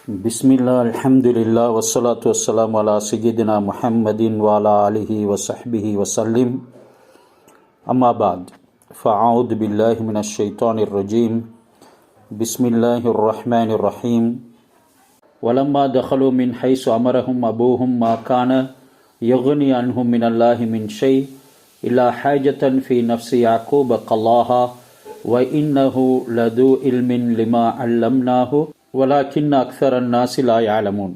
பிஸ்மில்லா அல்ஹம்துலில்லா வஸ்ஸலாத்து வஸ்ஸலாமு அலா சய்யிதினா முஹம்மதின் வஅலா ஆலிஹி வஸஹ்பிஹி வஸல்லிம். அம்மா பாத். ஃபஅஊது பில்லாஹி மினஷ் ஷைத்தானிர் ரஜீம். பிஸ்மில்லாஹிர் ரஹ்மானிர் ரஹீம். வலம்மா தஹலு மின் ஹைஸு அமரஹும் அபூஹும் மா கான யக்னி அன்ஹும் மினல்லாஹி மின் ஷை இல்லா ஹாஜத்தன் ஃபீ நஃப்ஸி யாக்கூப கல்லாஹா வ இன்னஹு லது இல்மின் லிமா அல்லம்னாஹு வலாக்கின் அக்ஸரன் நாஸி லா யஅலமூன்.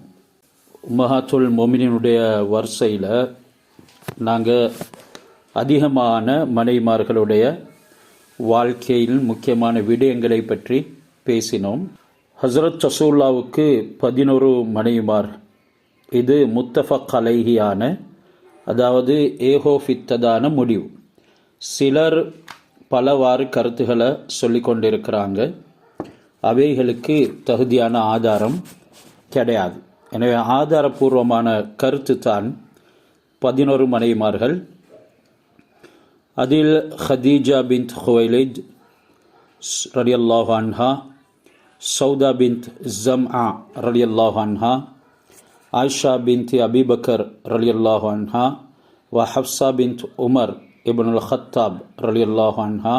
உம்மஹாத்துல் மோமினினுடைய வரிசையில் நாங்கள் அதிகமான மனைவிமார்களுடைய வாழ்க்கையில் முக்கியமான விடயங்களை பற்றி பேசினோம். ஹஸ்ரத் ரசூலுல்லாவுக்கு 11 மனைவிமார். இது முத்தஃபக் அலைஹியான, அதாவது ஏகோபித்ததான முடிவு. சிலர் பலவாறு கருத்துக்களை சொல்லி கொண்டிருக்கிறாங்க. அவைகளுக்கு தகுதியான ஆதாரம் கிடையாது. எனவே ஆதாரபூர்வமான கருத்து தான் 11 மனைவிமார்கள். அதில் ஹதீஜா பின்த் ஹுவைலித் ரலியல்லாஹு அன்ஹா, சௌதா பின்த் ஜம்ஆ ரலியல்லாஹு அன்ஹா, ஆயிஷா பின்த் அபிபக்கர் ரலியல்லாஹு அன்ஹா, வ ஹப்ஸா பின்த் உமர் இப்னுல் ஹத்தாப் ரலியல்லாஹு அன்ஹா,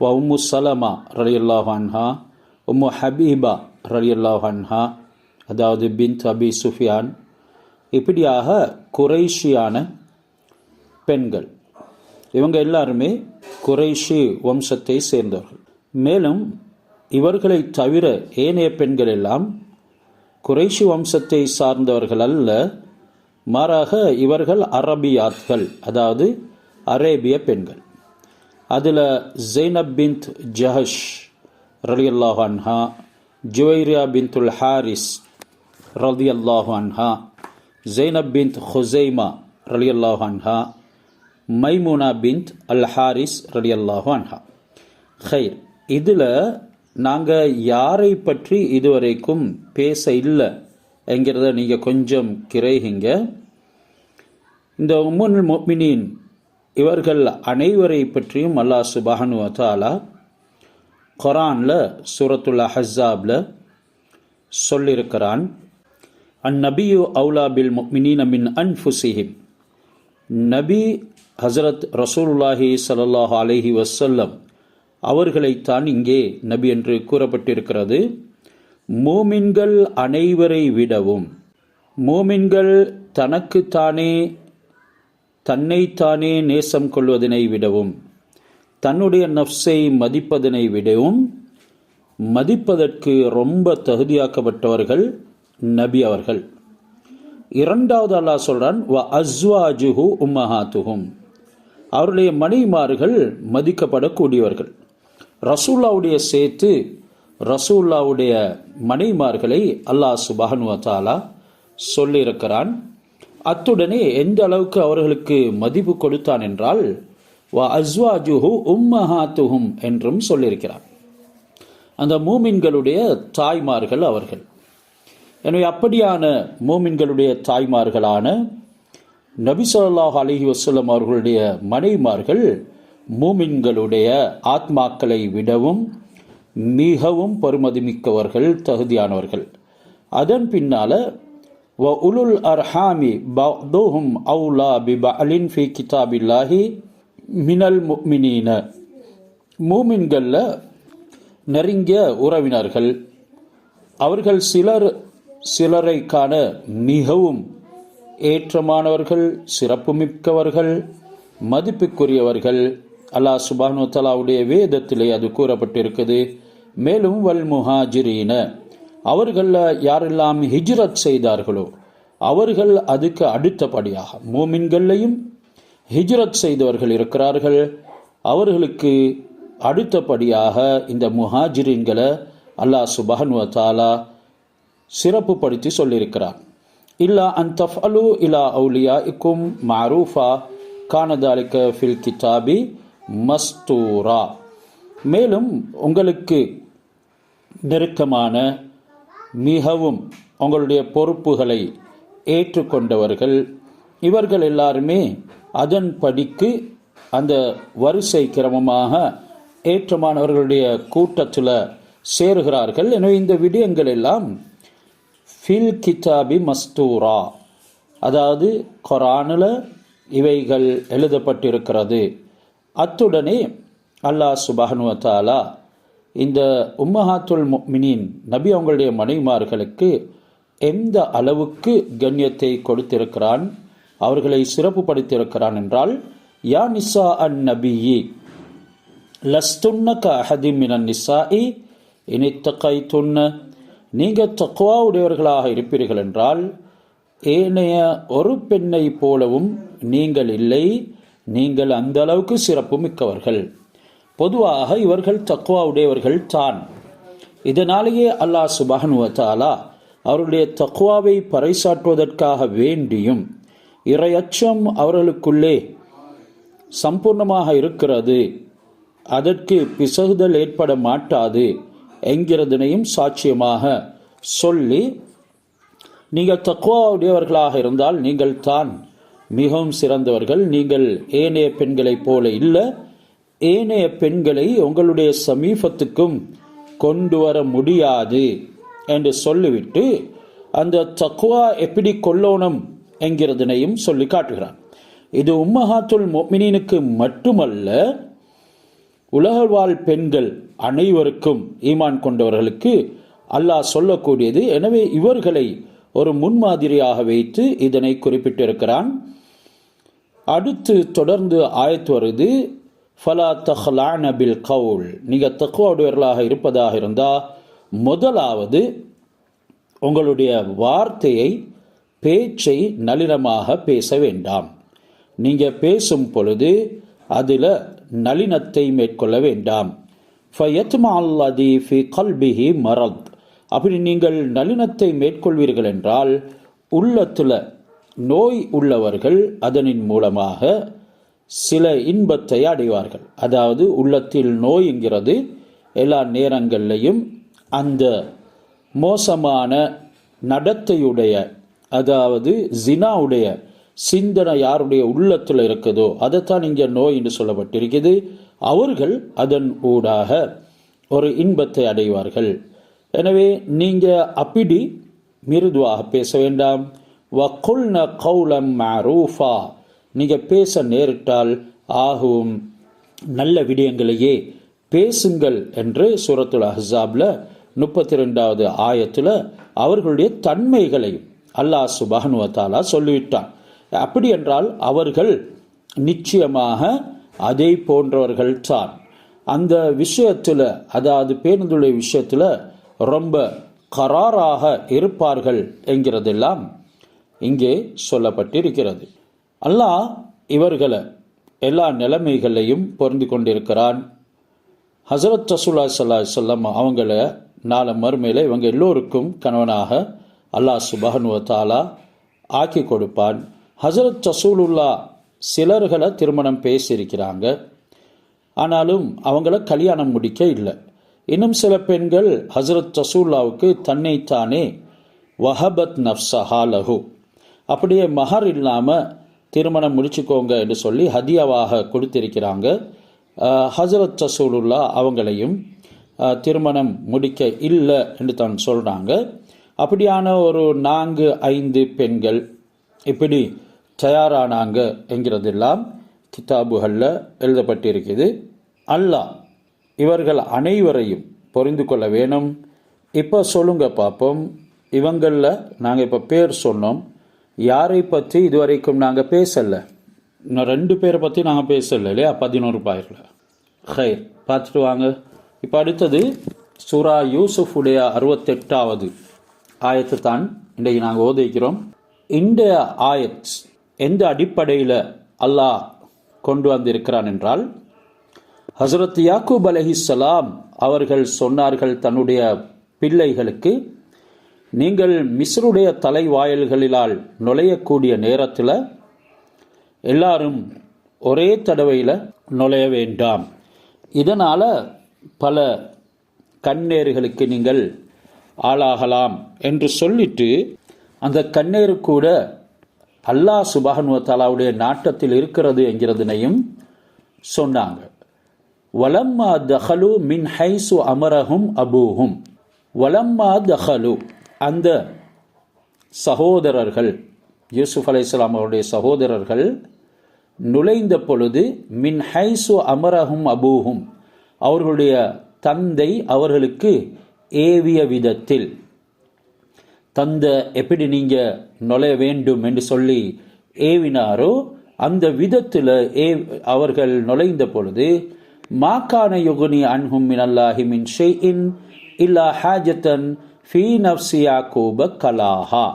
வ உம்மு சலமா ரலியல்லாஹு அன்ஹா, உம்மு ஹபீபா ரலியல்லாஹு அன்ஹா, அதாவது பின்த் அபி சுஃபியான். இப்படியாக குறைஷியான பெண்கள், இவங்க எல்லாருமே குறைஷி வம்சத்தை சேர்ந்தவர்கள். மேலும் இவர்களை தவிர ஏனைய பெண்கள் எல்லாம் குறைஷி வம்சத்தை சார்ந்தவர்கள் அல்ல, மாறாக இவர்கள் அரபியாத்கள், அதாவது அரேபிய பெண்கள். அதில் ஜைனப் பின்த் ஜஹஷ் ரலியல்லாஹு அன்ஹா, ஜுவைரியா பின்துல் ஹாரிஸ் ரலியல்லாஹு அன்ஹா, ஜைனப் பின்த் ஹுசைமா ரலியல்லாஹு அன்ஹா, மைமுனா பின்த் அல் ஹாரிஸ் ரலியல்லாஹு அன்ஹா. ஹைர், இதில் நாங்கள் யாரை பற்றி இதுவரைக்கும் பேச இல்லை என்கிறத நீங்கள் கொஞ்சம் கிரகிங்க. இந்த உம்முல் முஃமினீன் இவர்கள் அனைவரை பற்றியும் அல்லாஹ் சுப்ஹானஹு வ தஆலா குர்ஆனில் சூரத்துல் அஹ்ஸாபில் சொல்லியிருக்கிறான். அந்நபியு அவுலா பில் முஃமினீன மின் அன்ஃபுஸிஹிம். நபி ஹஸரத் ரசூலுல்லாஹி ஸல்லல்லாஹு அலைஹி வஸல்லம் அவர்களைத்தான் இங்கே நபி என்று கூறப்பட்டிருக்கிறது. மூமின்கள் அனைவரை விடவும், மூமின்கள் தன்னைத்தானே நேசம் கொள்வதனை விடவும், தன்னுடைய நஃப்ஸை மதிப்பதனை விடவும் மதிப்பதற்கு ரொம்ப தகுதியாக்கப்பட்டவர்கள் நபி அவர்கள். இரண்டாவது அல்லாஹ் சொல்றான், வ அஸ்வாஜுஹு உம்மஹாத்துஹும். அவருடைய மனைவிமார்கள் மதிக்கப்படக்கூடியவர்கள். ரசூலுல்லாவுடைய சேர்த்து ரசூலுல்லாவுடைய மனைவிமார்களை அல்லாஹ் சுப்ஹானஹு வ தஆலா சொல்லியிருக்கிறான். அத்துடனே எந்த அளவுக்கு அவர்களுக்கு மதிப்பு கொடுத்தான் என்றால், வ அஸ்வாஜுஹு உம்மஹாத்துஹும் என்றும் சொல்லியிருக்கிறார். அந்த மூமின்களுடைய தாய்மார்கள் அவர்கள். எனவே அப்படியான மூமின்களுடைய தாய்மார்களான நபி ஸல்லல்லாஹு அலைஹி வஸல்லம் அவர்களுடைய மனைவிமார்கள் மூமின்களுடைய ஆத்மாக்களை விடவும் மிகவும் பெருமதிமிக்கவர்கள், தகுதியானவர்கள். அதன் பின்னால வ உலுல் அர்ஹாமி பஅதுஹும் அவுலா பிபஅலின் ஃபீ கிதாபில்லாஹி மினல் முஃமினீன. மூமின்களில் நெருங்கிய உறவினர்கள் அவர்கள் சிலரை காண மிகவும் ஏற்றமானவர்கள், சிறப்புமிக்கவர்கள், மதிப்புக்குரியவர்கள். அல்லாஹ் சுப்ஹானஹு வ தஆலாவுடைய வேதத்திலே அது கூறப்பட்டிருக்குது. மேலும் வல் முஹாஜிரீன, அவர்களில் யாரெல்லாம் ஹிஜ்ரத் செய்தார்களோ அவர்கள் அதுக்கு அடுத்தபடியாக மூமின்களையும் ஹிஜ்ரத் செய்தவர்கள் இருக்கிறார்கள். அவர்களுக்கு அடுத்தபடியாக இந்த முஹாஜிரின்களை அல்லாஹ் சுப்ஹானஹு வ தஆலா சிறப்புப்படுத்தி சொல்லியிருக்கிறார். இல்லா அன் தஃஅலு இலா அவுலியாஇக்கும் மஅரூஃபா கான தாலிக ஃபில் கிதாபி மஸ்தூரா. மேலும் உங்களுக்கு நெருக்கமான, மிகவும் உங்களுடைய பொறுப்புகளை ஏற்றுக்கொண்டவர்கள் இவர்கள் எல்லாருமே அதன் படிக்கு அந்த வரிசை கிரமமாக ஏற்றமானவர்களுடைய கூட்டத்தில் சேருகிறார்கள். எனவே இந்த விடயங்கள் எல்லாம் ஃபில் கிதாபி மஸ்தூரா, அதாவது குர்ஆனில் இவைகள் எழுதப்பட்டிருக்கிறது. அத்துடனே அல்லாஹ் சுப்ஹானஹு வ தஆலா இந்த உம்மஹாத்துல் முஃமினீன் நபி அவங்களுடைய மனைவிமார்களுக்கு எந்த அளவுக்கு கண்ணியத்தை கொடுத்திருக்கிறான், அவர்களை சிறப்புப்படுத்தியிருக்கிறான் என்றால், யா நிசா அன் நபியி லஸ்துன்ன க அஹதி மினன் நிசாஇ இன் இத்தகைதுன்ன, நீங்கள் தக்வா உடையவர்களாக இருப்பீர்கள் என்றால் ஏனைய ஒரு பெண்ணை போலவும் நீங்கள் இல்லை, நீங்கள் அந்த அளவுக்கு சிறப்பு மிக்கவர்கள். பொதுவாக இவர்கள் தக்வா உடையவர்கள் தான். இதனாலேயே அல்லாஹ் சுப்ஹானஹு வ தஆலா அவருடைய தக்வாவை பறைசாற்றுவதற்காக வேண்டியும் இறையச்சம் அவர்களுக்குள்ளே சம்பூர்ணமாக இருக்கிறது, அதற்கு பிசகுதல் ஏற்பட மாட்டாது என்கிறதனையும் சாட்சியமாக சொல்லி, நீங்கள் தக்வா உடையவர்களாக இருந்தால் நீங்கள் தான் மிகவும் சிறந்தவர்கள், நீங்கள் ஏனைய பெண்களைப் போல இல்லை, ஏனைய பெண்களை உங்களுடைய சமீபத்துக்கும் கொண்டு வர முடியாது என்று சொல்லிவிட்டு அந்த தக்வா எப்படி கொள்ளணும் என்கிறதனையும் சொல்லி காட்டுகிறான். இது உம்மஹாத்துல் முஃமினீனுக்கு மட்டுமல்ல, உலக வாழ் பெண்கள் அனைவருக்கும், ஈமான் கொண்டவர்களுக்கு அல்லாஹ் சொல்லக்கூடியது. எனவே இவர்களை ஒரு முன்மாதிரியாக வைத்து இதனை குறிப்பிட்டிருக்கிறான். அடுத்து தொடர்ந்து ஆயத்து வருது, ஃபலா தஹ்லான பில் கவுல், நீங்கள் தக்வா உடையவர்களாக இருப்பதாக இருந்தால் முதலாவது உங்களுடைய வார்த்தையை, பேச்சை நளினமாக பேச வேண்டாம். நீங்கள் பேசும் பொழுது அதில் நளினத்தை மேற்கொள்ள வேண்டாம். ஃபயத்மா அல்லதி ஃபி கல்பிஹி மரத், அப்படி நீங்கள் நளினத்தை மேற்கொள்வீர்கள் என்றால் உள்ளத்தில் நோய் உள்ளவர்கள் அதனின் மூலமாக சில இன்பத்தை அடைவார்கள். அதாவது உள்ளத்தில் நோய்ங்கிறது எல்லா நேரங்கள்லையும் அந்த மோசமான நடத்தையுடைய, அதாவது ஜினாவுடைய சிந்தனை யாருடைய உள்ளத்தில் இருக்குதோ அதைத்தான் இங்கே நோய் என்று சொல்லப்பட்டிருக்கிறது. அவர்கள் அதன் ஊடாக ஒரு இன்பத்தை அடைவார்கள். எனவே நீங்கள் அப்படி மிருதுவாக பேச வேண்டாம். வகுல்ன கௌலம் மஅரூஃபா, நீங்கள் பேச நேரிட்டால் ஆகும் நல்ல விடயங்களையே பேசுங்கள் என்று சூரத்துல் அஹ்ஸாப்ல 32வது ஆயத்தில் அவர்களுடைய தன்மைகளையும் அல்லாஹ் சுப்ஹானஹு வ தஆலா சொல்லிவிட்டான். அப்படி என்றால் அவர்கள் நிச்சயமாக அதை போன்றவர்கள் தான். அந்த விஷயத்தில், அதாவது பேணுதலுடைய விஷயத்தில் ரொம்ப கராராக இருப்பார்கள் என்கிறதெல்லாம் இங்கே சொல்லப்பட்டிருக்கிறது. அல்லாஹ் இவர்களை எல்லா நிலைமைகளையும் பொருந்து கொண்டிருக்கிறான். ஹஸரத் ரசூலுல்லாஹி ஸல்லல்லாஹு அலைஹி வஸல்லம் அவங்கள நாளை மறுமையில் இவங்க எல்லோருக்கும் கணவனாக அல்லாஹ் சுப்ஹானஹு வ தஆலா ஆக்கி கொடுப்பான். ஹஸரத் ரசூலுல்லாஹ் சிலர்களை திருமணம் பேசியிருக்கிறாங்க, ஆனாலும் அவங்கள கல்யாணம் முடிக்க இல்லை. இன்னும் சில பெண்கள் ஹஸரத் ரசூலுல்லாஹ்வுக்கு தன்னைத்தானே வஹபத் நஃப்ஸஹா லஹு, அப்படியே மஹர் இல்லாமல் திருமணம் முடிச்சுக்கோங்க என்று சொல்லி ஹதியாவாக கொடுத்திருக்கிறாங்க. ஹஸரத் ரசூலுல்லாஹ் அவங்களையும் திருமணம் முடிக்க இல்லை என்று தான் சொல்கிறாங்க. அப்படியான ஒரு 4-5 பெண்கள் இப்படி தயாரானாங்க என்கிறதெல்லாம் கிதாபுகளில் எழுதப்பட்டிருக்குது. அல்லாஹ் இவர்கள் அனைவரையும் புரிந்து கொள்ள வேணும். இப்போ சொல்லுங்க பார்ப்போம், இவங்களில் நாங்கள் இப்போ பேர் சொன்னோம், யாரை பற்றி இதுவரைக்கும் நாங்கள் பேசலை? இன்னும் 2 பேரை பற்றி நாங்கள் பேசலை இல்லையா? 11 பாயிரில் ஹைர் பார்த்துட்டு வாங்க. இப்போ அடுத்தது சூரா யூசுஃபுடைய 68வது ஆயத்தை தான் இன்றைக்கு நாங்கள் ஓதிக்கிறோம். இந்த ஆயத் எந்த அடிப்படையில் அல்லாஹ் கொண்டு வந்திருக்கிறான் என்றால், ஹஸரத் யாக்கூப் அலைஹிஸ்ஸலாம் அவர்கள் சொன்னார்கள் தன்னுடைய பிள்ளைகளுக்கு, நீங்கள் மிஸ்ருடைய தலைவாயல்களிலால் நுழையக்கூடிய நேரத்தில் எல்லாரும் ஒரே தடவையில் நுழைய வேண்டாம், இதனால் பல கண்ணேறுகளுக்கு நீங்கள் ஆளாகலாம் என்று சொல்லிட்டு, அந்த கண்ணேறு கூட அல்லாஹ் சுப்ஹானஹு வ தஆலாவுடைய நாட்டத்தில் இருக்கிறது என்கிறதனையும் சொன்னாங்க. வலம்மா தஹலு மின் ஹைசு அமரஹும் அபூஹும், வலம்மா தஹலு, அந்த சகோதரர்கள், யூசுப் அலைஹிஸ்ஸலாம் அவருடைய சகோதரர்கள் நுழைந்த பொழுது மின் ஹைசு அமரஹும் அபூஹும், அவர்களுடைய தந்தை அவர்களுக்கு ஏவிய விதத்தில், தந்தை எப்படி நீங்க நுழைய வேண்டும் என்று சொல்லி ஏவினாரோ அந்த விதத்தில் அவர்கள் நுழைந்த பொழுது மாக்கான யுகுனி அன்ஹும் மினல்லாஹி மின் ஷைஇன் இல்லா ஹாஜத்தன் ஃபீ நஃப்ஸி யாக்கூப கலாஹா.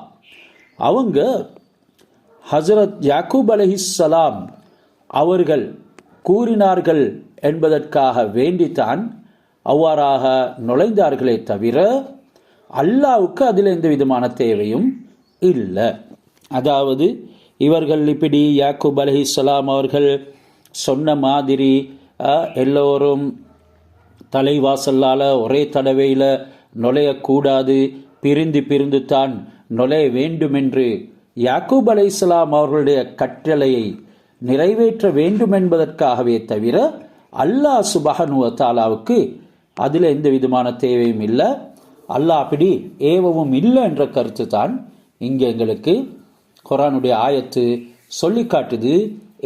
அவங்க ஹஜரத் யாக்கூப் அலைஹிஸ்ஸலாம் அவர்கள் கூறினார்கள் என்பதற்காக வேண்டித்தான் அவ்வாறாக நுழைந்தார்களே தவிர அல்லாவுக்கு அதில் எந்த விதமான தேவையும் இல்லை. அதாவது இவர்கள் இப்படி யாக்கூப் அலைஹிஸ்ஸலாம் அவர்கள் சொன்ன மாதிரி எல்லோரும் தலைவாசலால் ஒரே தடவையில் நுழையக்கூடாது, பிரிந்து பிரிந்து தான் நுழைய வேண்டும் என்று யாக்கூப் அலைஹிஸ்ஸலாம் அவர்களுடைய கட்டளையை நிறைவேற்ற வேண்டும் என்பதற்காகவே தவிர அல்லாஹ் சுப்ஹானஹு வ தஆலாவுக்கு அதில் எந்த விதமான தேவையும் இல்லை, அல்லாஹ் அப்படி ஏவவும் இல்லை என்ற கருத்து தான் இங்கே எங்களுக்கு குர்ஆனுடைய ஆயத்து சொல்லி காட்டுது.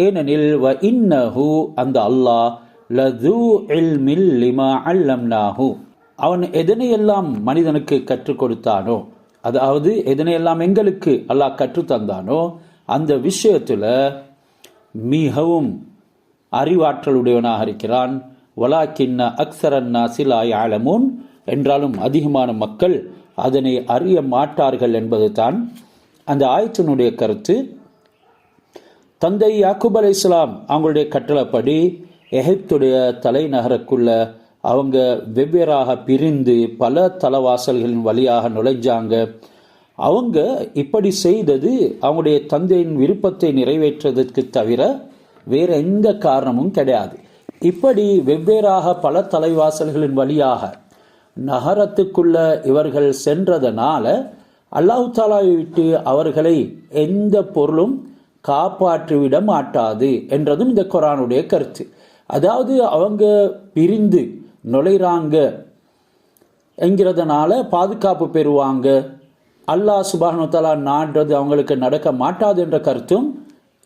ஏனெனில் வ இன்னஹு, அந்த அல்லாஹ் லது இல்மில் லிமா அல்லம்னாஹு, அவன் எதனையெல்லாம் மனிதனுக்கு கற்றுக் கொடுத்தானோ, அதாவது எதனையெல்லாம் எங்களுக்கு அல்லாஹ் கற்றுத்தந்தானோ அந்த விஷயத்தில் மிகவும் அறிவாற்றலுடையவனாக இருக்கிறான். வலாக்கின்ன அக்ஸரன் நாஸி லா யஅலமூன், என்றாலும் அதிகமான மக்கள் அதனை அறிய மாட்டார்கள் என்பது தான் அந்த ஆயத்தினுடைய கருத்து. தந்தை யாக்கூப் அலைஹிஸ்ஸலாம் அவங்களுடைய கட்டளைப்படி எகிப்துடைய தலைநகருக்குள்ள அவங்க வெவ்வேறாக பிரிந்து பல தலவாசல்களின் வழியாக நுழைஞ்சாங்க. அவங்க இப்படி செய்தது அவங்களுடைய தந்தையின் விருப்பத்தை நிறைவேற்றுவதற்கு தவிர வேற எந்த காரணமும் கிடையாது. இப்படி வெவ்வேறாக பல தலைவாசல்களின் வழியாக நகரத்துக்குள்ள இவர்கள் சென்றதனால அல்லாஹ் தஆலாவை விட்டு அவர்களை எந்த பொருளும் காப்பாற்றிவிட மாட்டாது என்றதும் இந்த குர்ஆனுடைய கருத்து. அதாவது அவங்க பிரிந்து நுழைறாங்க என்கிறதுனால பாதுகாப்பு பெறுவாங்க, அல்லாஹ் சுப்ஹானஹு வ தஆலா நாடுறது அவங்களுக்கு நடக்க மாட்டாது என்ற கருத்தும்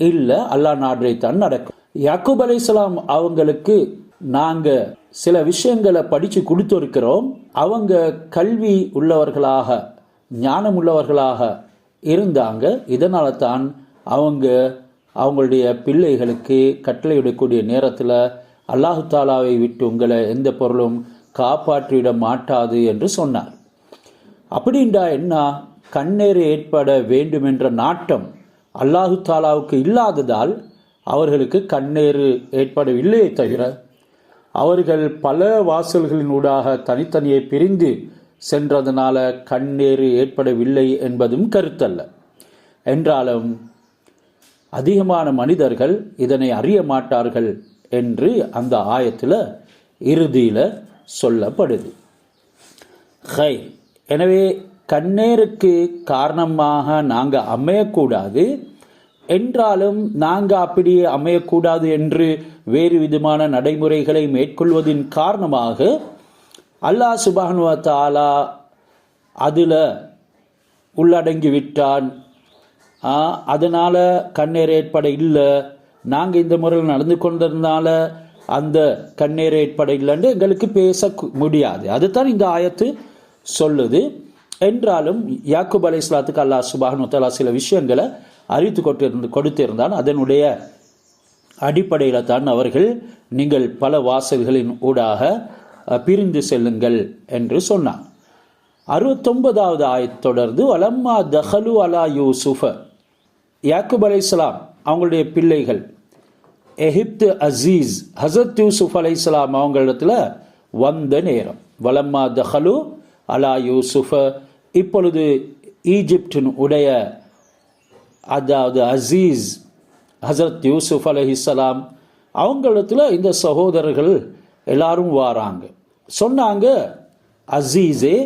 இல்லை, அல்லாஹ் நாடுறைத்தான் நடக்கும். யாக்கூப் அலைஹிஸ்ஸலாம் அவங்களுக்கு நாங்க சில விஷயங்களை படிச்சு கொடுத்திருக்கிறோம், அவங்க கல்வி உள்ளவர்களாக ஞானம் உள்ளவர்களாக இருந்தாங்க. இதனால தான் அவங்க அவங்களுடைய பிள்ளைகளுக்கு கட்டளையிடக்கூடிய நேரத்தில் அல்லாஹு தாலாவை விட்டு உங்களை எந்த பொருளும் காப்பாற்றிவிட மாட்டாது என்று சொன்னார். அப்படின்றா என்ன, கண்ணேறு ஏற்பட வேண்டும் என்ற நாட்டம் அல்லாஹு தாலாவுக்கு இல்லாததால் அவர்களுக்கு கண்ணேறு ஏற்படவில்லையே தவிர அவர்கள் பல வாசல்களின் ஊடாக தனித்தனியே பிரிந்து சென்றதனால கண்ணேறு ஏற்படவில்லை என்பதும் கருத்தல்ல. என்றாலும் அதிகமான மனிதர்கள் இதனை அறிய மாட்டார்கள் என்று அந்த ஆயத்தில் இறுதியில் சொல்லப்படுது. எனவே கண்ணேருக்கு காரணமாக நாங்கள் அமையக்கூடாது, என்றாலும் நாங்கள் அப்படியே அமையக்கூடாது என்று வேறு விதமான நடைமுறைகளை மேற்கொள்வதின் காரணமாக அல்லாஹ் சுப்ஹானஹு வ தஆலா அதில் உள்ளடங்கிவிட்டான். அதனால் கண்ணேர் ஏற்பட இல்லை, நாங்கள் இந்த முறையில் நடந்து கொண்டதுனால அந்த கண்ணேர் ஏற்பட இல்லைன்னு எங்களுக்கு பேச முடியாது. அதுதான் இந்த ஆயத்து சொல்லுது. என்றாலும் யாக்கூப் அலைஹிஸ்ஸலாத்துக்கு அல்லாஹ் சுப்ஹானஹு வ தஆலா சில விஷயங்களை அறிவித்து கொடுத்திருந்தான். அதனுடைய அடிப்படையில் தான் அவர்கள் நீங்கள் பல வாசல்களின் ஊடாக பிரிந்து செல்லுங்கள் என்று சொன்னார். 69வது ஆயத் தொடர்ந்து வலம்மா தஹலு அலா யூசுஃப, யாக்கூப் அலைஹிஸ்ஸலாம் அவங்களுடைய பிள்ளைகள் எகிப்து அசீஸ் ஹஸரத் யூசுப் அலைஹிஸ்ஸலாம் அவங்களிடத்துல வந்த நேரம், வலம்மா தஹலு அலா யூசுஃப, இப்பொழுது ஈஜிப்டின் உடைய அதாவது அசீஸ் ஹஸரத் யூசுப் அலைஹிஸ்ஸலாம் அவங்களிடத்துல இந்த சகோதரர்கள் எல்லாரும் வாராங்க. சொன்னாங்க, அசீஸே,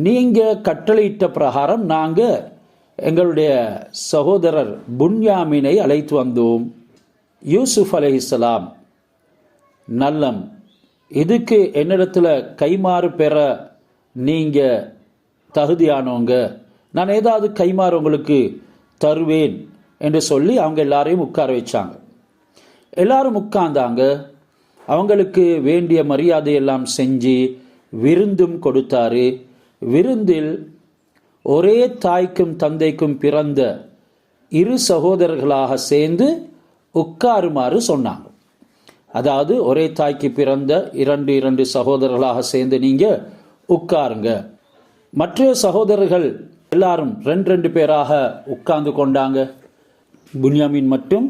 நீங்கள் கட்டளையிட்ட பிரகாரம் நாங்கள் எங்களுடைய சகோதரர் புன்யாமினை அழைத்து வந்தோம். யூசுப் அலைஹிஸ்ஸலாம் நல்லம், இதுக்கு என்னிடத்துல கைமாறு பெற நீங்கள் தகுதியானவங்க, நான் ஏதாவது கைமாறு உங்களுக்கு தருவேன் என்று சொல்லி அவங்க எல்லாரையும் உட்கார வச்சாங்க. எல்லாரும் உட்கார்ந்தாங்க. அவங்களுக்கு வேண்டிய மரியாதையெல்லாம் செஞ்சு விருந்தும் கொடுத்தாரு. விருந்தில் ஒரே தாய்க்கும் தந்தைக்கும் பிறந்த இரு சகோதரர்களாக சேர்ந்து உட்காருமாறு சொன்னாங்க. அதாவது ஒரே தாய்க்கு பிறந்த இரண்டு சகோதரர்களாக சேர்ந்து நீங்க உட்காருங்க. மற்ற சகோதரர்கள் எல்லாரும் ரெண்டு பேராக உட்கார்ந்து கொண்டாங்க. புன்யாமின் மட்டும்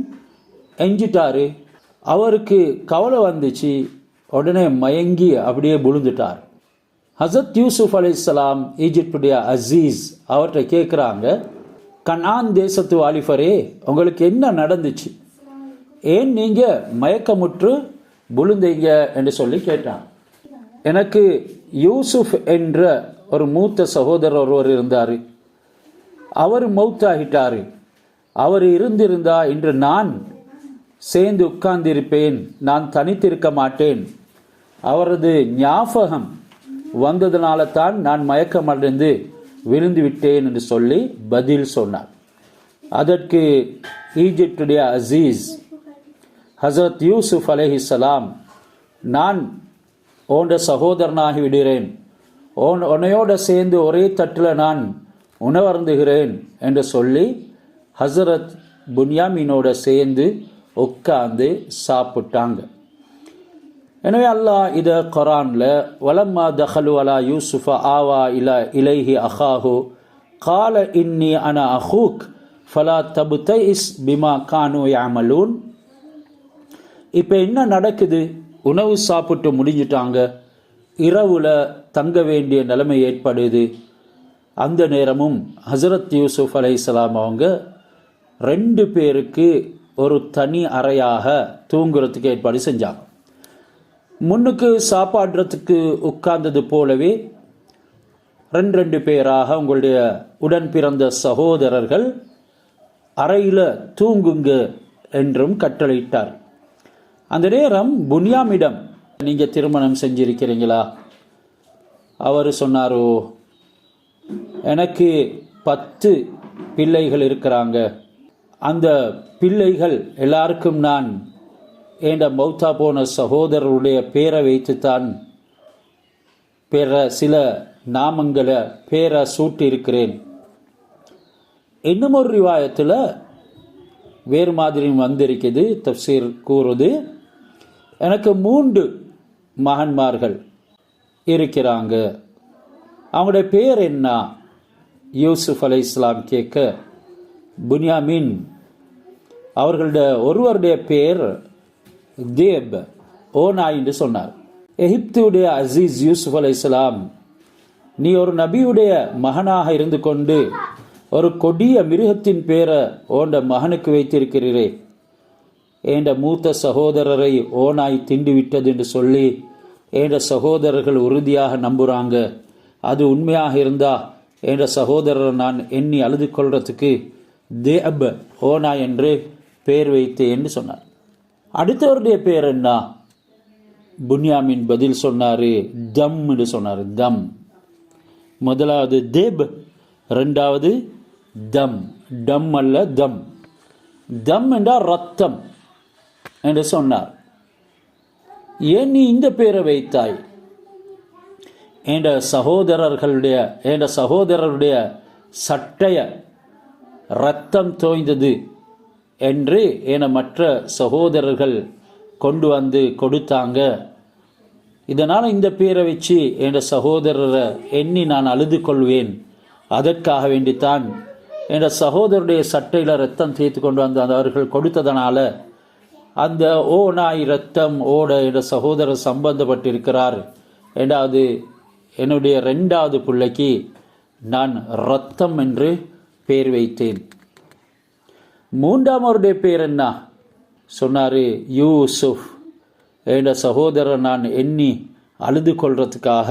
எஞ்சிட்டாரு. அவருக்கு கவலை வந்துச்சு. உடனே மயங்கி அப்படியே விழுந்துட்டார். ஹசரத் யூசுப் அலைஹிஸ்ஸலாம் ஈஜிப்டுடைய அசீஸ் அவர்கிட்ட கேட்குறாங்க, கனான் தேசத்து வாலிபரே, உங்களுக்கு என்ன நடந்துச்சு? ஏன் நீங்க மயக்கமுற்று விழுந்தீங்க என்று சொல்லி கேட்டான். எனக்கு யூசுப் என்ற ஒரு மூத்த சகோதரர் ஒருவர் இருந்தார். அவர் மௌத்தாகிட்டாரு. அவர் இருந்திருந்தா இன்று நான் சேர்ந்து உட்கார்ந்திருப்பேன், நான் தனித்திருக்க மாட்டேன். அவரது ஞாபகம் வந்ததுனால தான் நான் மயக்கமடைந்து விழுந்து விட்டேன் என்று சொல்லி பதில் சொன்னார். அதற்கு ஈஜிப்டுடைய அசீஸ் ஹசரத் யூசுப் அலைஹிஸ்ஸலாம், நான் உன்னோட சகோதரனாகி விடுகிறேன், உன்னையோட சேர்ந்து ஒரே தட்டில் நான் உணவருந்துகிறேன் என்று சொல்லி ஹசரத் புன்யாமினோட சேர்ந்து உட்கார்ந்து சாப்பிட்டாங்க. எனவே அல்லாஹ் இதை குர்ஆன்ல வலம்மா தஹலு அலா யூசுஃப ஆவா இலைஹி அஹாஹு கால இன்னி அனா அஹூக் ஃபலா தப்தைஸ் பிமா கானு யஅமலூன். இப்போ என்ன நடக்குது? உணவு சாப்பிட்டு முடிஞ்சிட்டாங்க. இரவுல தங்க வேண்டிய நிலைமை ஏற்படுது. அந்த நேரமும் ஹசரத் யூசுப் அலைஹிஸ்ஸலாம் அவங்க 2 பேருக்கு ஒரு தனி அறையாக தூங்குறதுக்கு ஏற்பாடு செஞ்சாங்க. முன்னுக்கு சாப்பாடுறதுக்கு உட்கார்ந்தது போலவே 2 பேராக உங்களுடைய உடன் பிறந்த சகோதரர்கள் அறையில் தூங்குங்க என்றும் கட்டளையிட்டார். அந்த நேரம் புன்யாமிடம், நீங்க திருமணம் செஞ்சிருக்கிறீங்களா? அவர் சொன்னாரோ, எனக்கு 10 பிள்ளைகள் இருக்கிறாங்க. அந்த பிள்ளைகள் எல்லாருக்கும் நான் என்ற மௌத்தா போன சகோதரருடைய பேரை வைத்துத்தான் சில நாமங்களை பேரை சூட்டி இருக்கிறேன். இன்னும் ஒரு ரிவாயத்தில் வேறு மாதிரியும் வந்திருக்குது. தஃப்சீர் கூறுது, எனக்கு 3 மகன்மார்கள் இருக்கிறாங்க. அவங்களுடைய பேர் என்ன? யூசுப் அலைஹிஸ்ஸலாம் கேட்க, புன்யாமின் அவர்களுடைய ஒருவருடைய பேர் தேப் ஓனாய் என்று சொன்னார். எகிப்துடைய அசீஸ் யூசுப் அலைஹிஸ்ஸலாம், நீ ஒரு நபியுடைய மகனாக இருந்து கொண்டு ஒரு கொடிய மிருகத்தின் பேரை ஓண்ட மகனுக்கு வைத்திருக்கிறீரே, என்ற மூத்த சகோதரரை ஓனாய் திண்டு விட்டது என்று சொல்லி என்ற சகோதரர்கள் உறுதியாக நம்புகிறாங்க. அது உண்மையாக இருந்தா என்ற சகோதரரை நான் எண்ணி அழுது கொள்றதுக்கு தேப் ஓனாய் என்று பேர் வைத்தேன் என்று சொன்னார். அடுத்தவருடைய பேர் என்ன? புன்யாமின் பதில் சொன்னாரு, தம் என்று சொன்னார். தம். முதலாவது தேப், 2வது தம். டம் அல்ல தம். தம் என்றால் ரத்தம் என்று சொன்னார். ஏன் நீ இந்த பேரை வைத்தாய்? என்ற சகோதரருடைய சட்டைய ரத்தம் தோய்ந்தது என்று என மற்ற சகோதரர்கள் கொண்டு வந்து கொடுத்தாங்க. இதனால் இந்த பேரை வச்சு என்ற சகோதரரை எண்ணி நான் அழுது கொள்வேன். அதற்காக வேண்டித்தான் என்ற சகோதரருடைய சட்டையில் ரத்தம் தேய்த்து கொண்டு வந்து அவர்கள் கொடுத்ததனால அந்த ஓநாய் ரத்தம் ஓட என்ற சகோதரர் சம்பந்தப்பட்டிருக்கிறார். இரண்டாவது என்னுடைய 2வது பிள்ளைக்கு நான் ரத்தம் என்று பேர் வைத்தேன். 3ஆமவருடைய பேர் என்ன சொன்னாரு? யூசுப். என்ற சகோதரர் நான் எண்ணி அழுது கொள்றதுக்காக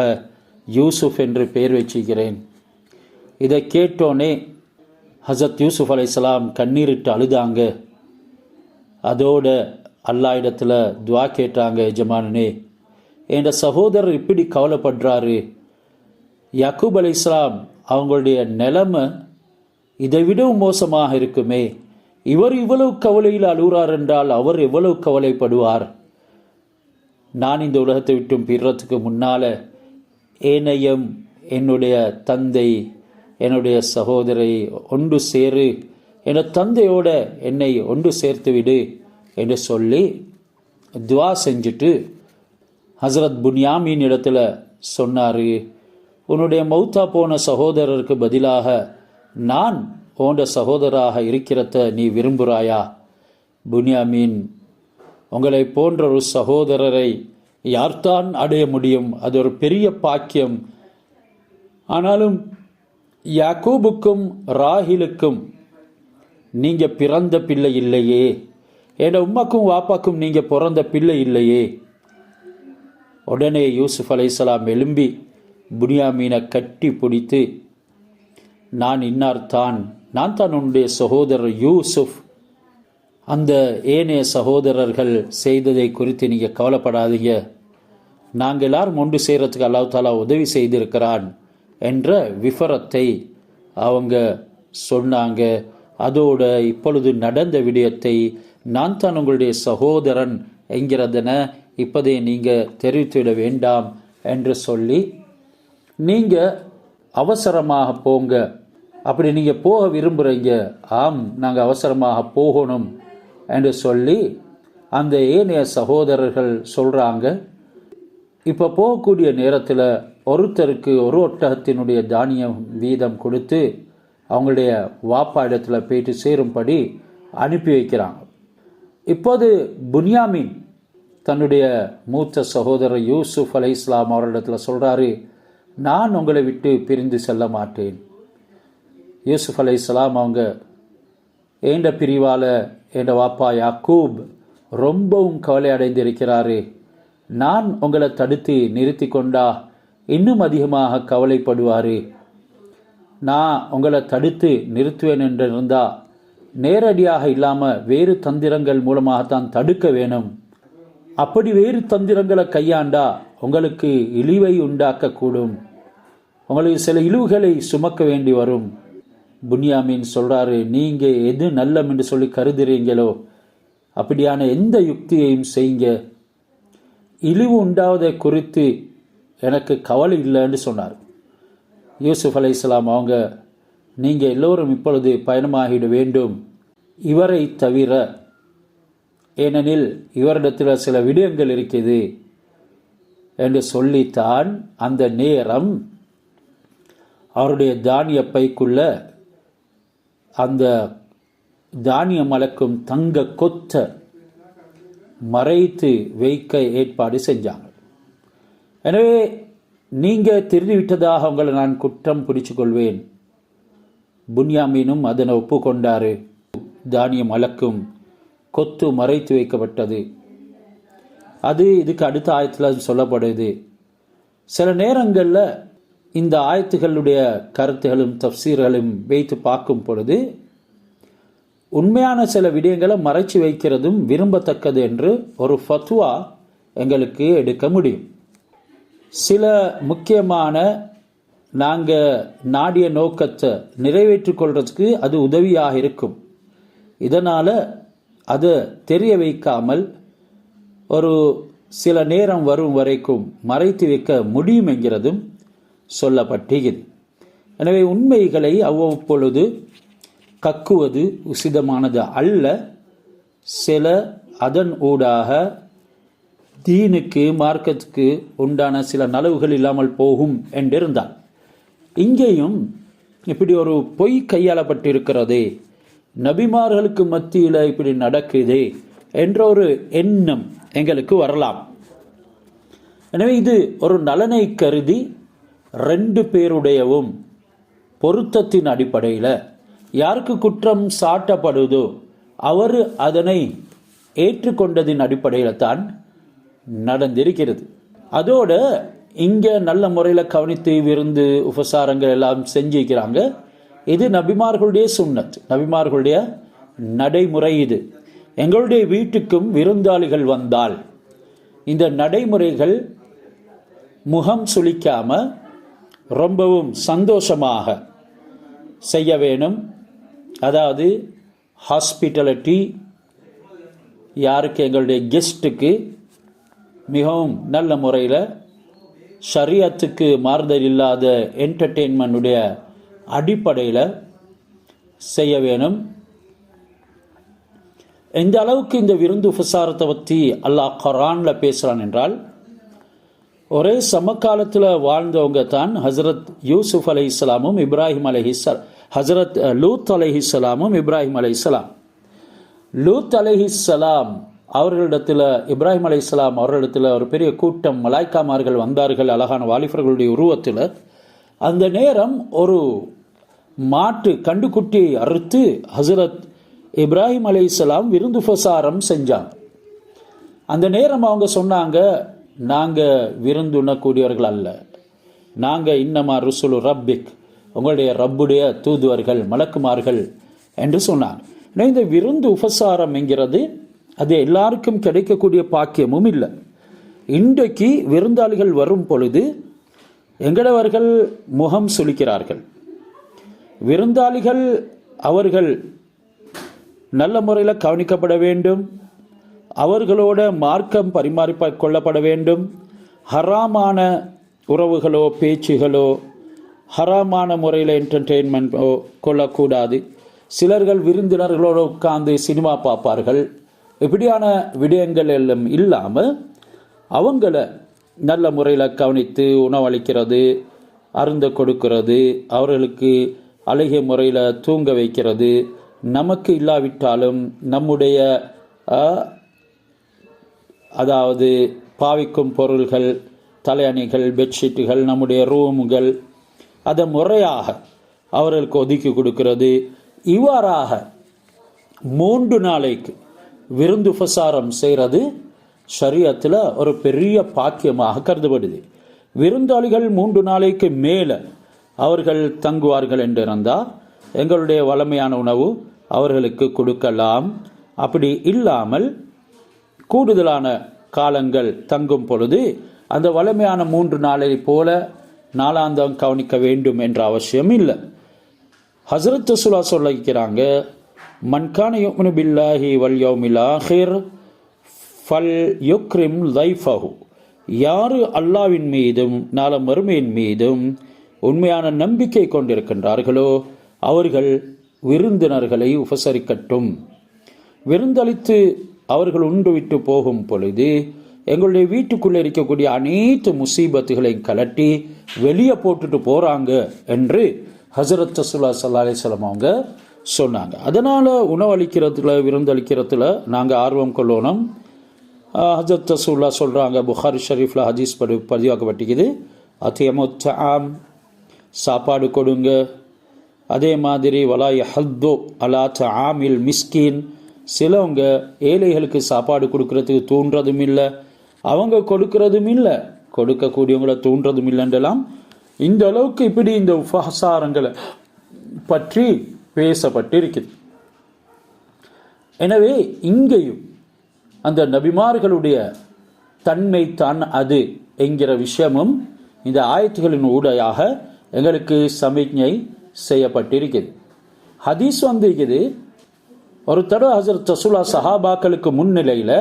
யூசுப் என்று பேர் வச்சுக்கிறேன். இதை கேட்டோனே ஹசரத் யூசுப் அலைஹிஸ்ஸலாம் கண்ணீரிட்டு அழுதாங்க. அதோட அல்லாஹ் இடத்துல துவா கேட்டாங்க, எஜமானனே என்ற சகோதரர் இப்படி கவலைப்படுறாரு. யாக்கூப் அலைஹிஸ்ஸலாம் அவங்களுடைய நிலைமை இதைவிடவும் மோசமாக இருக்குமே. இவர் இவ்வளவு கவலையில் அழுகிறார் என்றால் அவர் எவ்வளவு கவலைப்படுவார். நான் இந்த உலகத்தை விட்டும் பிறத்துக்கு முன்னால ஏனையும் என்னுடைய தந்தை என்னுடைய சகோதரை ஒன்று சேரு, என் தந்தையோட என்னை ஒன்று சேர்த்து விடு என்று சொல்லி துவா செஞ்சுட்டு ஹசரத் புன்யாமின் இடத்துல சொன்னார், உன்னுடைய மௌத்தா போன சகோதரருக்கு பதிலாக நான் உன்ட சகோதராக இருக்கிறத நீ விரும்புகிறாயா? புன்யாமின், உங்களை போன்ற ஒரு சகோதரரை யார்தான் அடைய முடியும்? அது ஒரு பெரிய பாக்கியம். ஆனாலும் யாக்கூபுக்கும் ராஹிலுக்கும் நீங்க பிறந்த பிள்ளை இல்லையே, என் உம்மாக்கும் வாப்பாக்கும் நீங்க பிறந்த பிள்ளை இல்லையே. உடனே யூசுப் அலைஹிஸ்ஸலாம் எழும்பி புன்யாமீனை கட்டி பிடித்து, நான் இன்னார்தான், நான் தான் உன்னுடைய சகோதரர் யூசுப். அந்த ஏனைய சகோதரர்கள் செய்ததை குறித்து நீங்கள் கவலைப்படாதீங்க, நாங்கள் எல்லாரும் ஒன்று செய்கிறதுக்கு அல்லாஹ் தாலா உதவி செய்திருக்கிறான் என்ற விவரத்தை அவங்க சொன்னாங்க. அதோட இப்பொழுது நடந்த விடயத்தை நான் தான் உங்களுடைய சகோதரன் என்கிறதன இப்போதே நீங்கள் தெரிவித்துவிட வேண்டாம் என்று சொல்லி, நீங்கள் அவசரமாக போங்க, அப்படி நீங்கள் போக விரும்புகிறீங்க, ஆம் நாங்கள் அவசரமாக போகணும் என்று சொல்லி அந்த ஏனைய சகோதரர்கள் சொல்கிறாங்க. இப்போ போகக்கூடிய நேரத்தில் ஒருத்தருக்கு ஒரு ஒட்டகத்தினுடைய தானியம் வீதம் கொடுத்து அவங்களுடைய வாப்பா இடத்துல போயிட்டு சேரும்படி அனுப்பி வைக்கிறாங்க. இப்போது புன்யாமின் தன்னுடைய மூத்த சகோதரர் யூசுப் அலைஹிஸ்ஸலாம் அவரிடத்தில் சொல்கிறாரு, நான் உங்களை விட்டு பிரிந்து செல்ல மாட்டேன். யூசுப் அலைஹிஸ்ஸலாம் அவங்க, ஏண்ட பிரிவால் என் வாப்பா யாக்கூப் ரொம்பவும் கவலை அடைந்திருக்கிறாரு, நான் உங்களை தடுத்து நிறுத்தி கொண்டா இன்னும் அதிகமாக கவலைப்படுவார். நான் உங்களை தடுத்து நிறுத்துவேன் என்று இருந்தால் நேரடியாக இல்லாமல் வேறு தந்திரங்கள் மூலமாகத்தான் தடுக்க வேணும். அப்படி வேறு தந்திரங்களை கையாண்டா உங்களுக்கு இழிவை உண்டாக்கக்கூடும், உங்களுக்கு சில இழிவுகளை சுமக்க வேண்டி வரும். புன்யாமின் சொல்கிறாரு, நீங்கள் எது நல்லம் என்று சொல்லி கருதுறீங்களோ அப்படியான எந்த யுக்தியையும் செய்யுங்க, இழிவு உண்டாவதை குறித்து எனக்கு கவலை இல்லைன்னு சொன்னார். யூசுப் அலைஹிஸ்ஸலாம் அவங்க, நீங்கள் எல்லோரும் இப்பொழுது பயணமாகிட வேண்டும், இவரை தவிர, ஏனெனில் இவரிடத்தில் சில விடயங்கள் இருக்குது என்று சொல்லித்தான் அந்த நேரம் அவருடைய தானிய பைக்குள்ள அந்த தானியம் அளக்கும் தங்க கொத்த மறைத்து வைக்க ஏற்பாடு செஞ்சாங்க. எனவே நீங்கள் திருடிவிட்டதாக உங்களை நான் குற்றம் பிடிச்சு கொள்வேன். புன்யாமீனும் அதனை ஒப்புக்கொண்டாரு. தானியம் அளக்கும் கொத்து மறைத்து வைக்கப்பட்டது. அது இதுக்கு அடுத்த ஆயத்தில் சொல்லப்படுது. சில நேரங்களில் இந்த ஆயத்துகளுடைய கருத்துகளும் தஃப்சீர்களும் வைத்து பார்க்கும் பொழுது உண்மையான சில விடயங்களை மறைச்சு வைக்கிறதும் விரும்பத்தக்கது என்று ஒரு ஃபத்வா எங்களுக்கு எடுக்க முடியும். சில முக்கியமான நாங்கள் நாடிய நோக்கத்தை நிறைவேற்றிக் கொள்றதுக்கு அது உதவியாக இருக்கும். இதனால் அதை தெரிய வைக்காமல் ஒரு சில நேரம் வரும் வரைக்கும் மறைத்து வைக்க முடியும் என்கிறதும் சொல்லப்பட்டிருக்கிறது. எனவே உண்மைகளை அவ்வப்பொழுது கக்குவது உசிதமானது அல்ல. சில அதன் ஊடாக தீனுக்கு மார்க்கத்துக்கு உண்டான சில நலவுகள் இல்லாமல் போகும் என்றிருந்தால், இங்கேயும் இப்படி ஒரு பொய் கையாளப்பட்டிருக்கிறதே, நபிமார்களுக்கு மத்தியில் இப்படி நடக்குதே என்ற ஒரு எண்ணம் எங்களுக்கு வரலாம். எனவே இது ஒரு நலனை கருதி ரெண்டு பேருடையவும் பொருத்தத்தின் அடிப்படையில் யாருக்கு குற்றம் சாட்டப்படுதோ அவர் அதனை ஏற்றுக்கொண்டதின் அடிப்படையில் தான் நடந்திருக்கிறது. அதோடு இங்கே நல்ல முறையில் கவனித்து விருந்து உபசாரங்கள் எல்லாம் செஞ்சிருக்கிறாங்க. இது நபிமார்களுடைய சுன்னத், நபிமார்களுடைய நடைமுறை. இது எங்களுடைய வீட்டுக்கும் விருந்தாளிகள் வந்தால் இந்த நடைமுறைகள் முகம் சுளிக்காம ரொம்பவும் சந்தோஷமாக செய்ய வேணும். அதாவது ஹாஸ்பிட்டாலிட்டி, யாருக்கு, எங்களுடைய கெஸ்ட்டுக்கு மிகவும் நல்ல முறையில் ஷரியத்துக்கு மாறுதல் இல்லாத என்டர்டெயின்மெண்ட்டுடைய அடிப்படையில் செய்ய வேணும். எந்த அளவுக்கு இந்த விருந்து உபசாரத்தை பற்றி அல்லாஹ் குர்ஆனில் பேசுகிறான் என்றால், ஒரே சமகாலத்தில் வாழ்ந்தவங்க தான் ஹசரத் யூசுப் அலைஹிஸ்ஸலாமும் இப்ராஹிம் ஹசரத் லூத் அலைஹிஸ்ஸலாமும் இப்ராஹிம் அலைஹிஸ்ஸலாம். லூத் அலைஹிஸ்ஸலாம் அவர்களிடத்தில், இப்ராஹிம் அலைஹிஸ்ஸலாம் அவர்களிடத்தில் ஒரு பெரிய கூட்டம் மலாய்க்காமார்கள் வந்தார்கள், அழகான வாலிபர்களுடைய உருவத்தில். அந்த நேரம் ஒரு மாட்டு கண்டுக்குட்டியை அறுத்து ஹசரத் இப்ராஹிம் அலைஹிஸ்ஸலாம் விருந்து உபசாரம் செஞ்சாங்க. அந்த நேரம் அவங்க சொன்னாங்க, நாங்கள் விருந்துண்ணக்கூடியவர்கள் அல்ல, நாங்கள் இன்னமா ருசுலு ரப்பிக், உங்களுடைய ரப்புடைய தூதுவர்கள், மலக்குமார்கள் என்று சொன்னாங்க. இந்த விருந்து உபசாரம் என்கிறது அது எல்லாருக்கும் கிடைக்கக்கூடிய பாக்கியமும் இல்லை. இன்றைக்கு விருந்தாளிகள் வரும் பொழுது எங்களவர்கள் முகம் சுளிக்கிறார்கள். விருந்தாளிகள் அவர்கள் நல்ல முறையில் கவனிக்கப்பட வேண்டும், அவர்களோட மார்க்கம் பரிமாறிக்கொள்ளப்பட வேண்டும். ஹராமான உறவுகளோ பேச்சுகளோ ஹராமான முறையில் என்டர்டெயின்மெண்ட்டோ கொள்ளக்கூடாது. சிலர்கள் விருந்தினர்களோடு உட்கார்ந்து சினிமா பார்ப்பார்கள். இப்படியான விடயங்கள் எல்லாம் இல்லாமல் அவங்கள நல்ல முறையில் கவனித்து உணவளிக்கிறது, அருந்த கொடுக்கிறது, அவர்களுக்கு அழகிய முறையில் தூங்க வைக்கிறது, நமக்கு இல்லாவிட்டாலும் நம்முடைய அதாவது பாவிக்கும் பொருள்கள், தலையணிகள், பெட்ஷீட்டுகள், நம்முடைய ரூமுகள், அதை முறையாக அவர்களுக்கு ஒதுக்கி கொடுக்கிறது. இவ்வாறாக 3 நாளைக்கு விருந்து உபசாரம் செய்கிறது ஷரியத்தில் ஒரு பெரிய பாக்கியமாக கருதப்படுது. விருந்தாளிகள் 3 நாளைக்கு மேலே அவர்கள் தங்குவார்கள் என்றிருந்தால் எங்களுடைய வளமையான உணவு அவர்களுக்கு கொடுக்கலாம். அப்படி இல்லாமல் கூடுதலான காலங்கள் தங்கும் பொழுது அந்த வளமையான 3 நாளை போல நாளாந்தம் கவனிக்க வேண்டும் என்ற அவசியம் இல்லை. ஹசரத் ரசூலுல்லாஹ் சொல்லிக்கிறாங்க, மன்கான யுமினு பில்லாஹி வல் யௌமில் ஆஹிர் ஃபல் யுக்ரிம் லைஃபஹு, யார் அல்லாஹ்வின் மீதும் நாள மறுமையின் மீதும் உண்மையான நம்பிக்கை கொண்டிருக்கின்றார்களோ அவர்கள் விருந்தினர்களை உபசரிக்கட்டும். விருந்தளித்து அவர்கள் உண்டு விட்டு போகும் பொழுது எங்களுடைய வீட்டுக்குள்ளே இருக்கக்கூடிய அனைத்து முசீபத்துகளையும் கலட்டி வெளியே போட்டுட்டு போகிறாங்க என்று ஹசரத் ரசூலுல்லாஹி ஸல்லல்லாஹு அலைஹி வஸல்லம் அவங்க சொன்னாங்க. அதனால் உணவளிக்கிறதுல விருந்தளிக்கிறதுல நாங்கள் ஆர்வம் கொள்ளணும். ஹசரத் ரசூலுல்லாஹ் சொல்கிறாங்க, புகாரி ஷரீஃபில் ஹதீஸ் பதிவாக்கப்பட்டிருக்குது, அத்தியமுத்தாம், சாப்பாடு கொடுங்க. அதே மாதிரி வலா யஹத்து அலா தஆமில் மிஸ்கின், சிலவங்க ஏழைகளுக்கு சாப்பாடு கொடுக்கறதுக்கு தூண்டுறதும் இல்லை, அவங்க கொடுக்கறதும் இல்லை, கொடுக்கக்கூடியவங்கள தூண்டுறதும் இல்லைன்றெல்லாம் இந்த அளவுக்கு இப்படி இந்த உபசாரங்களை பற்றி பேசப்பட்டு இருக்குது. எனவே இங்கேயும் அந்த நபிமார்களுடைய தன்மை தான் அது என்கிற விஷயமும் இந்த ஆயத்துகளின் ஊடாக எங்களுக்கு சமிக்ஞை செய்யப்பட்டிருக்குது. ஹதீஸ் வந்திருக்குது, ஒரு தடவை ஹசரத் ரசூலுல்லாஹ் சஹாபாக்களுக்கு முன்னிலையில்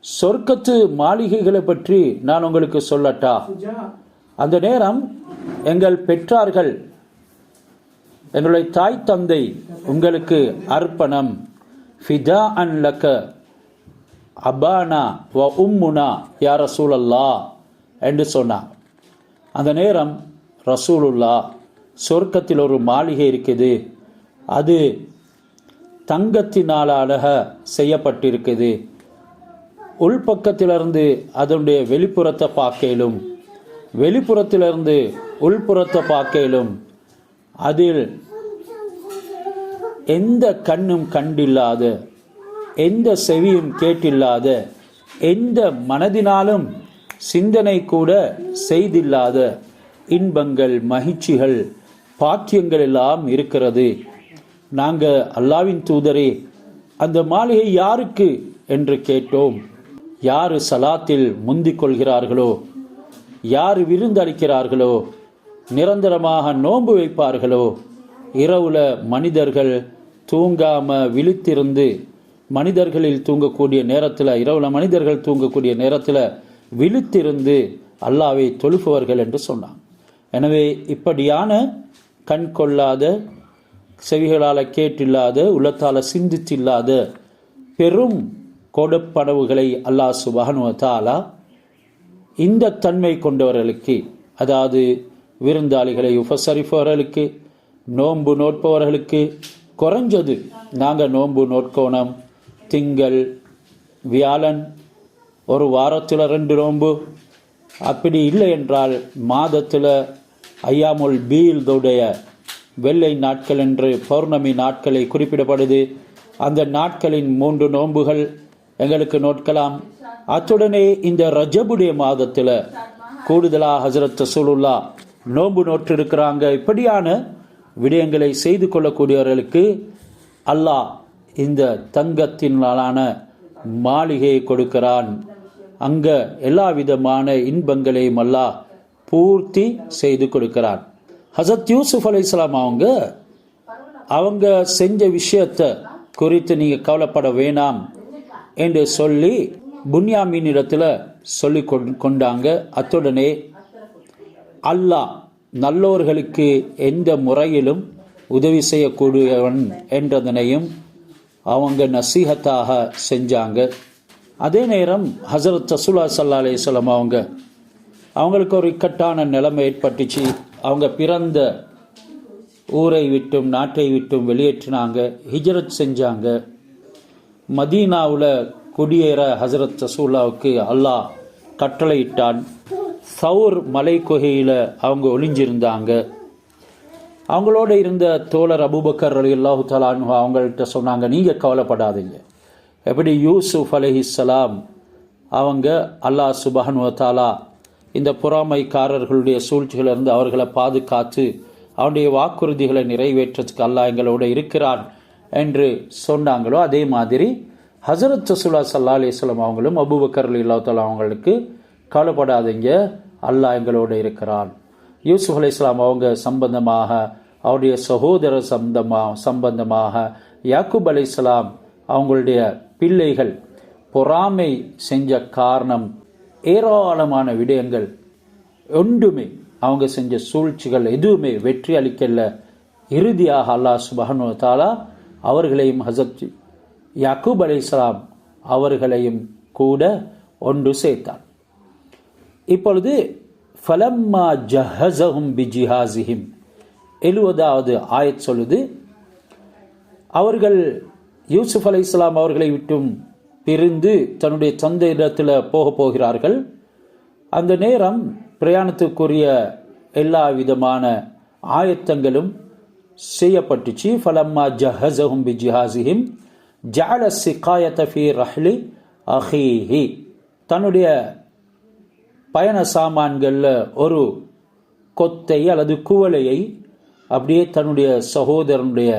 சொர்க்கத்து மாளிகைகளை பற்றி நான் உங்களுக்கு சொல்லட்டா? அந்த நேரம் எங்கள் பெற்றார்கள், எங்களுடைய தாய் தந்தை உங்களுக்கு அர்ப்பணம், ஃபிதா அன் லக்க அபானா வ உம்முனா யா ரசூலல்லாஹ் என்று சொன்னார். அந்த நேரம் ரசூலுல்லாஹ், சொர்க்கத்தில் ஒரு மாளிகை இருக்குது, அது தங்கத்தினாலாக செய்யப்பட்டிருக்குது, உள்பக்கத்திலிருந்து அதனுடைய வெளிப்புறத்தை பார்க்கலும், வெளிப்புறத்திலிருந்து உள்புறத்தை பார்க்கலும், அதில் எந்த கண்ணும் கண்டில்லாத, எந்த செவியும் கேட்டில்லாத, எந்த மனதினாலும் சிந்தனை கூட செய்தில்லாத இன்பங்கள், மகிழ்ச்சிகள், பாக்கியங்கள் எல்லாம் இருக்கிறது. நாங்கள் அல்லாவின் தூதரே, அந்த மாளிகை யாருக்கு என்று கேட்டோம். யார் சலாத்தில் முந்திக் கொள்கிறார்களோ, யார் விருந்தளிக்கிறார்களோ, நிரந்தரமாக நோன்பு வைப்பார்களோ, இரவுல மனிதர்கள் தூங்காம விழித்திருந்து மனிதர்களில் தூங்கக்கூடிய நேரத்தில், இரவுல மனிதர்கள் தூங்கக்கூடிய நேரத்தில் விழித்திருந்து அல்லாஹ்வை தொழுபவர்கள் என்று சொன்னாங்க. எனவே இப்படியான கண் கொள்ளாத, செவிகளால் கேட்டில்லாத, உள்ளத்தால் சிந்தித்தில்லாத பெரும் கொடுப்பனவுகளை அல்லாஹ் சுப்ஹானஹு வ தஆலா இந்த தன்மை கொண்டவர்களுக்கு, அதாவது விருந்தாளிகளை உபசரிப்பவர்களுக்கு, நோன்பு நோட்பவர்களுக்கு, குறைஞ்சது நாங்கள் நோன்பு நோட்கோணம் திங்கள் வியாழன், ஒரு வாரத்தில் 2 நோன்பு, அப்படி இல்லை என்றால் மாதத்தில் ஐயாமுல் பீல்துடைய வெள்ளை நாட்கள் என்று பௌர்ணமி நாட்களை குறிப்பிடப்படுது. அந்த நாட்களின் 3 நோன்புகள் எங்களுக்கு நோட்கலாம். அத்துடனே இந்த ரஜபுடைய மாதத்தில் கூடுதலாக ஹஜ்ரத் ரசூலுல்லாஹ் நோன்பு நோற்றிருக்கிறாங்க. இப்படியான விடயங்களை செய்து கொள்ளக்கூடியவர்களுக்கு அல்லாஹ் இந்த தங்கத்தினாலான மாளிகையை கொடுக்கிறான். அங்க எல்லா விதமான இன்பங்களையும் அல்லாஹ் பூர்த்தி செய்து கொடுக்கிறான். ஹசரத் யூசுப் அலைஹிஸ்ஸலாம் அவங்க செஞ்ச விஷயத்தை குறித்து நீங்க கவலைப்பட வேணாம் என்று சொல்லி புன்யாமீன் இடத்துல சொல்லி கொண்டாங்க. அத்துடனே அல்லாஹ் நல்லோர்களுக்கு எந்த முறையிலும் உதவி செய்யக்கூடியவன் என்றதனையும் அவங்க நசீஹத்தாக செஞ்சாங்க. அதே நேரம் ஹஸரத் ரசூலுல்லாஹி ஸல்லல்லாஹு அலைஹி வஸல்லம் அவங்களுக்கு ஒரு இக்கட்டான நிலைமை ஏற்பட்டுச்சு. அவங்க பிறந்த ஊரை விட்டும் நாட்டை விட்டும் வெளியேற்றினாங்க, ஹிஜ்ரத் செஞ்சாங்க. மதீனாவில் குடியேற ஹஸரத் ரசூலுல்லாஹ்வுக்கு அல்லாஹ் கட்டளையிட்டான். சவுர் மலை குகையில் அவங்க ஒளிஞ்சிருந்தாங்க. அவங்களோட இருந்த தோழர் அபூபக்கர் ரலியல்லாஹு தஆலா அன்ஹு அவங்கள்ட்ட சொன்னாங்க, நீங்கள் கவலைப்படாதீங்க. எப்படி யூசுப் அலைஹிஸ்ஸலாம் அவங்க அல்லாஹ் சுப்ஹானஹு வ தஆலா இந்த பொறாமைக்காரர்களுடைய சூழ்ச்சிகளிலிருந்து அவர்களை பாதுகாத்து அவனுடைய வாக்குறுதிகளை நிறைவேற்றத்துக்கு அல்லாஹ் எங்களோட இருக்கிறான் என்று சொன்னாங்களோ, அதே மாதிரி ஹஸரத் ரசூலுல்லாஹி ஸல்லல்லாஹு அலைஹி வஸல்லம் அவங்களும் அபூபக்கர் ரலியல்லாஹு தஆலா அவங்களுக்கு கவலைப்படாதீங்க, அல்லாஹ் எங்களோட இருக்கிறான். யூசுப் அலைஹிஸ்ஸலாம் அவங்க சம்பந்தமாக, அவருடைய சகோதரர் சம்பந்தமாக, யாக்கூப் அலைஹிஸ்ஸலாம் அவங்களுடைய பிள்ளைகள் பொறாமை செஞ்ச காரணம் ஏராளமான விடயங்கள், ஒன்றுமே அவங்க செஞ்ச சூழ்ச்சிகள் எதுவுமே வெற்றி அளிக்கல. இறுதியாக அல்லாஹ் சுப்ஹானஹு வ தஆலா அவர்களையும் ஹஸரத் யாக்கூப் அலைஹிஸ்ஸலாம் அவர்களையும் கூட ஒன்று சேர்த்தார். இப்பொழுது ஃபலம்மா ஜஹஸஹும் பிஜிஹாஸிஹிம் 70வது ஆயத் சொல்லுது, அவர்கள் யூசுப் அலைஹிஸ்ஸலாம் அவர்களை விட்டும் பிரிந்து தன்னுடைய சொந்த இடத்துல போகிறார்கள். அந்த நேரம் பிரயாணத்துக்குரிய எல்லா விதமான ஆயத்தங்களும் செய்யப்பட்டுச்சு. ஃபலம்மா ஜஹஸஹும் பிஜிஹாஸிஹிம் ஜஅல ஸிகாயத ஃபீ ரஹ்லி அஹீஹி, தன்னுடைய பயண சாமான்களில் ஒரு கொத்தை அல்லது குவளையை அப்படியே தன்னுடைய சகோதரனுடைய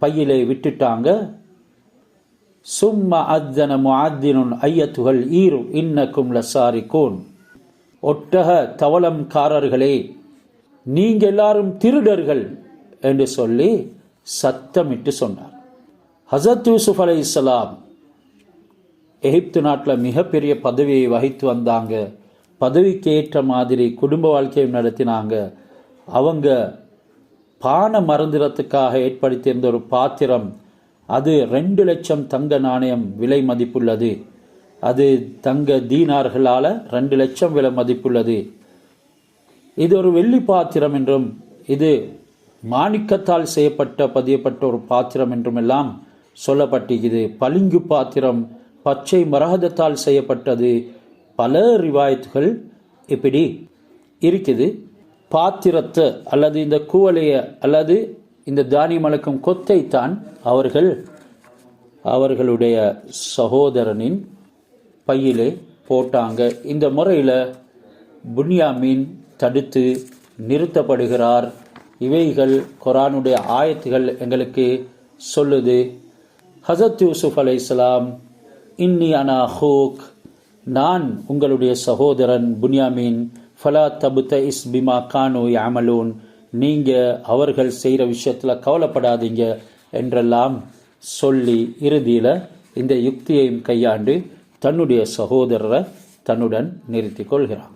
பையிலே விட்டுட்டாங்க. சும்ம அத்தன முஅத்தினுன் ஐயத்துகள் ஈரு இன்னக்கும் லசாரிகூன், ஒட்டக தவளம்காரர்களே நீங்க எல்லாரும் திருடர்கள் என்று சொல்லி சத்தமிட்டு சொன்னார். ஹஸரத் யூசுப் அலைஹிஸ்ஸலாம் எகிப்து நாட்டில் மிகப்பெரிய பதவியை வகித்து வந்தாங்க. பதவிக்கு ஏற்ற மாதிரி குடும்ப வாழ்க்கையை நடத்தினாங்க. அவங்க பான மருந்துறதுக்காக ஏற்படுத்தியிருந்த ஒரு பாத்திரம், அது 2 லட்சம் தங்க நாணயம் விலை மதிப்புள்ளது. அது தங்க தீனார்களால் 2 லட்சம் விலை மதிப்புள்ளது. இது ஒரு வெள்ளி பாத்திரம் என்றும், இது மாணிக்கத்தால் பதியப்பட்ட ஒரு பாத்திரம் என்றும் எல்லாம் சொல்லப்பட்டிருக்குது. பளிங்கு பாத்திரம், பச்சை மரகதத்தால் செய்யப்பட்டது. பல ரிவாயத்துகள் இப்படி இருக்குது. பாத்திரத்தை அல்லது இந்த குவளைய அல்லது இந்த தானியம் அளிக்கும் கொத்தை தான் அவர்களுடைய சகோதரனின் பையிலே போட்டாங்க. இந்த முறையில் புன்யாமீன் தடுத்து நிறுத்தப்படுகிறார். இவைகள் குர்ஆனுடைய ஆயத்துகள் எங்களுக்கு சொல்லுது. ஹஸரத் யூசுப் அலைஹிஸ்ஸலாம், இன்னி அனா அஹூக், நான் உங்களுடைய சகோதரன் புன்யாமீன், ஃபலா தபுத்த இஸ் பிமா கானு யாமலூன், நீங்கள் அவர்கள் செய்கிற விஷயத்தில் கவலைப்படாதீங்க என்றெல்லாம் சொல்லி இறுதியில் இந்த யுக்தியையும் கையாண்டு தன்னுடைய சகோதரரை தன்னுடன் நிறுத்தி கொள்கிறான்.